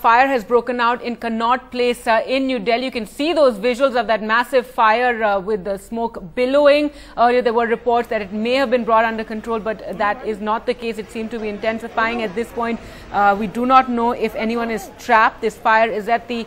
fire has broken out in Connaught Place in New Delhi. You can see those visuals of that massive fire with the smoke billowing. Earlier there were reports that it may have been brought under control, but that is not the case. It seemed to be intensifying. At this point, we do not know if anyone is trapped. This fire is at the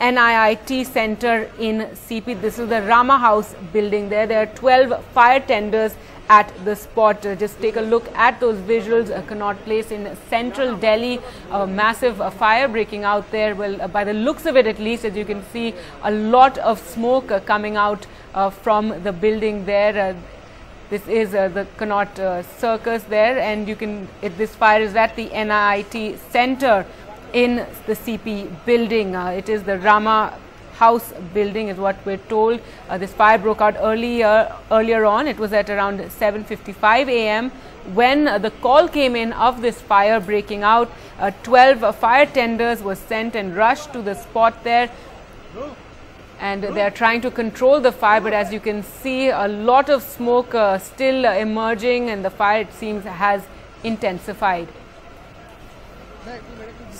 NIIT Center in CP. This is the Rama House building there. There are 12 fire tenders at the spot. Just take a look at those visuals. Connaught Place in central Delhi, a massive fire breaking out there. Well, by the looks of it, at least, as you can see, a lot of smoke coming out from the building there. This is the Connaught Circus there, and you can. This fire is at the NIIT Center in the CP building. It is the Rama House building is what we're told. This fire broke out earlier on. It was at around 7:55 a.m. when the call came in of this fire breaking out. 12 fire tenders were sent and rushed to the spot there, and they are trying to control the fire. But as you can see, a lot of smoke still emerging, and the fire, it seems, has intensified.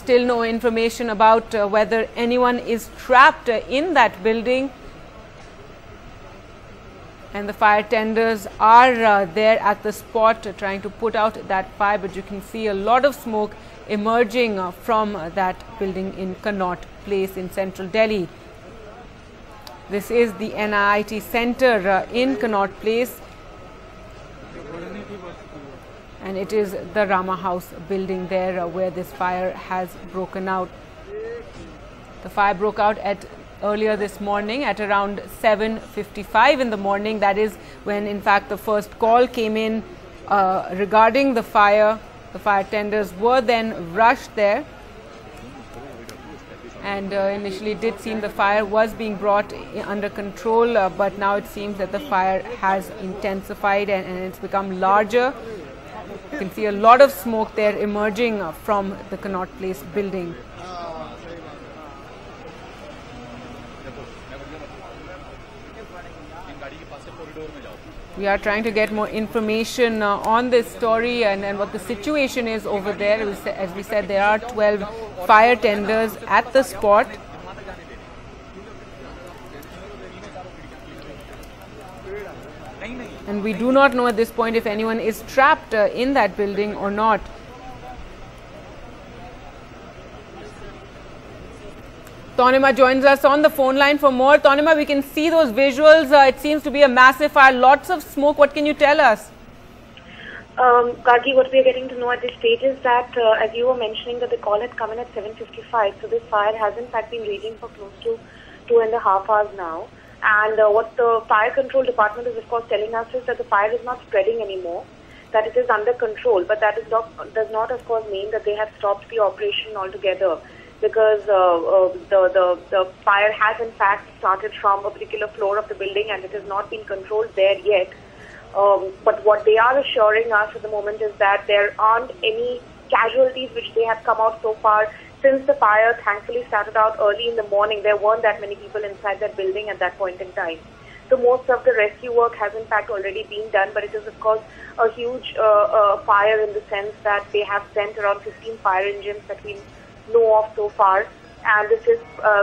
Still no information about whether anyone is trapped in that building, and the fire tenders are there at the spot trying to put out that fire. But you can see a lot of smoke emerging from that building in Connaught Place in central Delhi. This is the NIIT Center in Connaught Place, and it is the Rama House building there where this fire has broken out. The fire broke out earlier this morning at around 7:55 in the morning. That is when, in fact, the first call came in regarding the fire. The fire tenders were then rushed there, and initially it did seem the fire was being brought under control, but now it seems that the fire has intensified and it's become larger. You can see a lot of smoke there emerging from the Connaught Place building. We are trying to get more information on this story and what the situation is over there. As we said, there are 12 fire tenders at the spot. And we do not know at this point if anyone is trapped in that building or not. Tawnima joins us on the phone line for more. Tawnima, we can see those visuals. It seems to be a massive fire, lots of smoke. What can you tell us? Gargi, what we are getting to know at this stage is that, as you were mentioning, that the call had come in at 7:55. So this fire has in fact been raging for close to 2.5 hours now. And what the fire control department is, of course, telling us is that the fire is not spreading anymore, that it is under control. But that does not, of course, mean that they have stopped the operation altogether, because the fire has, in fact, started from a particular floor of the building and it has not been controlled there yet. But what they are assuring us at the moment is that there aren't any casualties which they have come out so far. Since the fire thankfully started out early in the morning, there weren't that many people inside that building at that point in time. So most of the rescue work has in fact already been done, but it is of course a huge fire in the sense that they have sent around 15 fire engines that we know of so far. And this is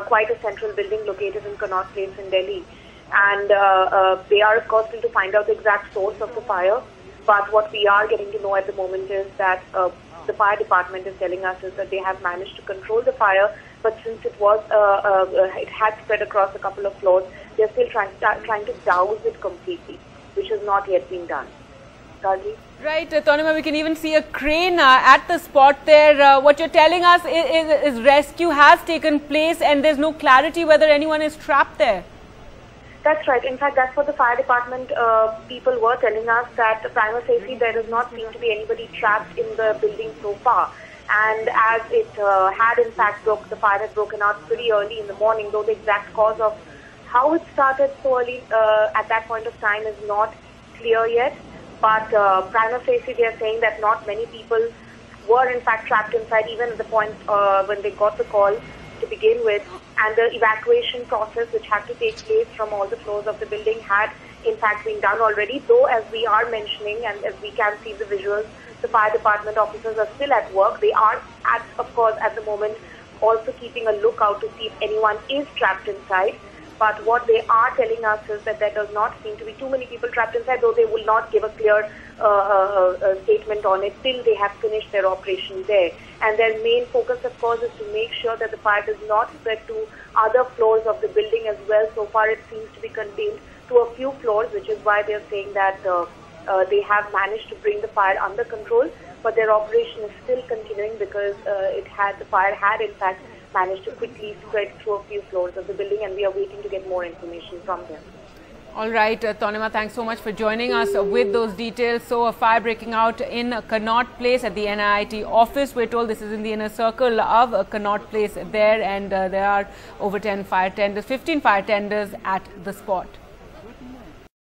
quite a central building located in Connaught Place in Delhi. And they are of course still to find out the exact source of the fire. But what we are getting to know at the moment is that the fire department is telling us is that they have managed to control the fire, but since it was it had spread across a couple of floors, they're still trying to douse it completely, which has not yet been done. Gargi? Right, Tawnima, we can even see a crane at the spot there. What you're telling us is rescue has taken place and there's no clarity whether anyone is trapped there. That's right. In fact, that's what the fire department people were telling us, that prima facie there does not seem to be anybody trapped in the building so far. And as it had in fact the fire had broken out pretty early in the morning, though the exact cause of how it started so early at that point of time is not clear yet. But prima facie they are saying that not many people were in fact trapped inside, even at the point when they got the call to begin with. And the evacuation process which had to take place from all the floors of the building had in fact been done already, though as we are mentioning and as we can see the visuals, the fire department officers are still at work. They are of course at the moment also keeping a lookout to see if anyone is trapped inside. But what they are telling us is that there does not seem to be too many people trapped inside, though they will not give a clear statement on it till they have finished their operation there. And their main focus, of course, is to make sure that the fire does not spread to other floors of the building as well. So far, it seems to be contained to a few floors, which is why they're saying that they have managed to bring the fire under control. But their operation is still continuing because the fire had in fact managed to quickly spread through a few floors of the building, and we are waiting to get more information from them. All right, Tawnima, thanks so much for joining us with those details. So, a fire breaking out in Connaught Place at the NIT office. We're told this is in the inner circle of Connaught Place there, and there are over 15 fire tenders at the spot.